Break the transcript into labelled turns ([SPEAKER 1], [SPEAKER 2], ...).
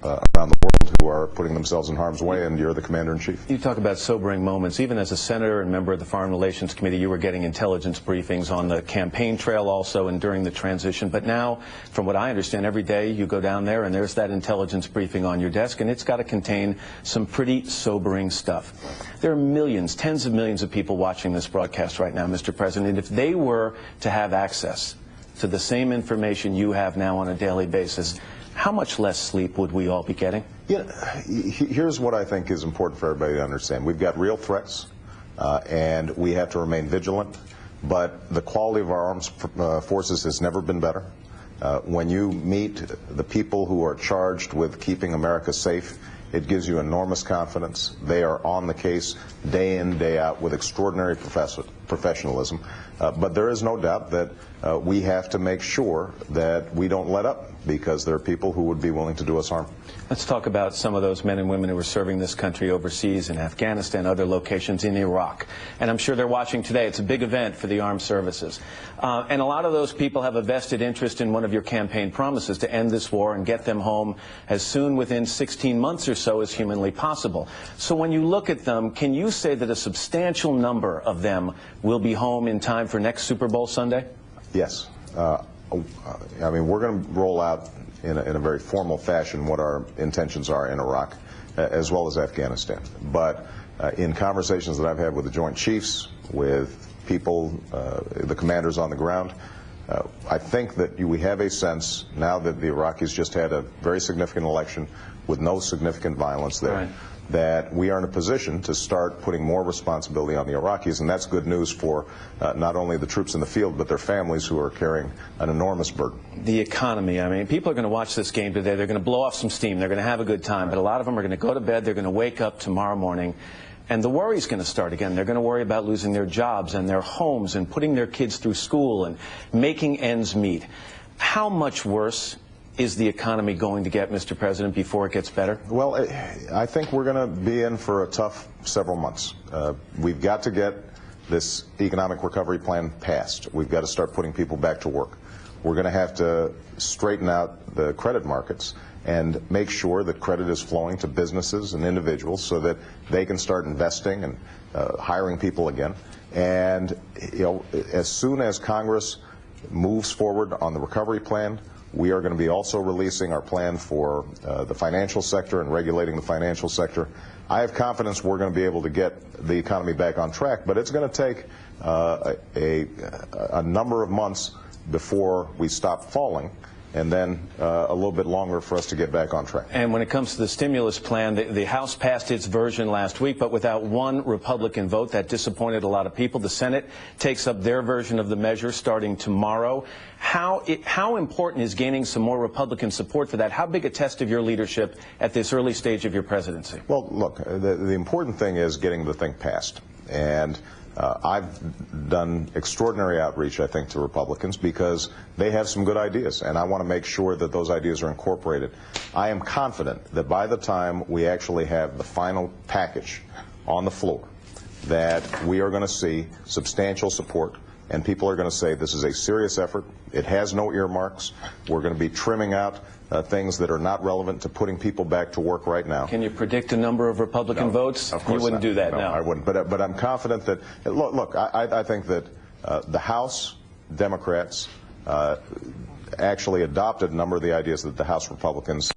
[SPEAKER 1] around the world who are putting themselves in harm's way, and you're the commander-in-chief.
[SPEAKER 2] You talk about sobering moments. Even as a senator and member of the Foreign Relations Committee, you were getting intelligence briefings on the campaign trail also and during the transition. But now, from what I understand, every day you go down there and there's that intelligence briefing on your desk, and it's got to contain some pretty sobering stuff. There are millions, tens of millions of people watching this broadcast right now, Mr. President. If they were to have access to the same information you have now on a daily basis, how much less sleep would we all be getting?
[SPEAKER 1] Yeah, here's what I think is important for everybody to understand. We've got real threats, and we have to remain vigilant, but the quality of our armed forces has never been better. When you meet the people who are charged with keeping America safe, it gives you enormous confidence. They are on the case day in, day out with extraordinary professionalism. But there is no doubt that we have to make sure that we don't let up, because there are people who would be willing to do us harm.
[SPEAKER 2] Let's talk about some of those men and women who are serving this country overseas in Afghanistan, other locations in Iraq. And I'm sure they're watching today. It's a big event for the armed services. And a lot of those people have a vested interest in one of your campaign promises to end this war and get them home as soon within 16 months or so as humanly possible. So when you look at them, can you say that a substantial number of them will be home in time for next Super Bowl Sunday?
[SPEAKER 1] Yes. I mean, we're going to roll out in a very formal fashion what our intentions are in Iraq, as well as Afghanistan. But in conversations that I've had with the Joint Chiefs, with people, the commanders on the ground, I think that we have a sense, now that the Iraqis just had a very significant election with no significant violence there, right, that we are in a position to start putting more responsibility on the Iraqis, and that's good news for not only the troops in the field, but their families who are carrying an enormous burden.
[SPEAKER 2] The economy, I mean, people are going to watch this game today. They're going to blow off some steam. They're going to have a good time, but a lot of them are going to go to bed. They're going to wake up tomorrow morning, and the worry's going to start again. They're going to worry about losing their jobs and their homes and putting their kids through school and making ends meet. How much worse is the economy going to get, Mr. President, before it gets better?
[SPEAKER 1] Well, I think we're going to be in for a tough several months. We've got to get this economic recovery plan passed. We've got to start putting people back to work. We're going to have to straighten out the credit markets and make sure that credit is flowing to businesses and individuals so that they can start investing and hiring people again. And as soon as Congress moves forward on the recovery plan, we are going to be also releasing our plan for the financial sector and regulating the financial sector. I have confidence we're going to be able to get the economy back on track, but it's going to take a number of months before we stop falling, and then a little bit longer for us to get back on track.
[SPEAKER 2] And when it comes to the stimulus plan, the House passed its version last week, but without one Republican vote. That disappointed a lot of people. The Senate takes up their version of the measure starting tomorrow. How important is gaining some more Republican support for that? How big a test of your leadership at this early stage of your presidency?
[SPEAKER 1] Well, look, the important thing is getting the thing passed. And I've done extraordinary outreach, I think, to Republicans because they have some good ideas, and I want to make sure that those ideas are incorporated. I am confident that by the time we actually have the final package on the floor, that we are going to see substantial support, and people are going to say this is a serious effort. It has no earmarks. We're going to be trimming out things that are not relevant to putting people back to work right now.
[SPEAKER 2] Can you predict a number of Republican votes?
[SPEAKER 1] Of course
[SPEAKER 2] you wouldn't
[SPEAKER 1] not.
[SPEAKER 2] do that
[SPEAKER 1] No,
[SPEAKER 2] now.
[SPEAKER 1] I wouldn't. But I'm confident that, look, I think that the House Democrats actually adopted a number of the ideas that the House Republicans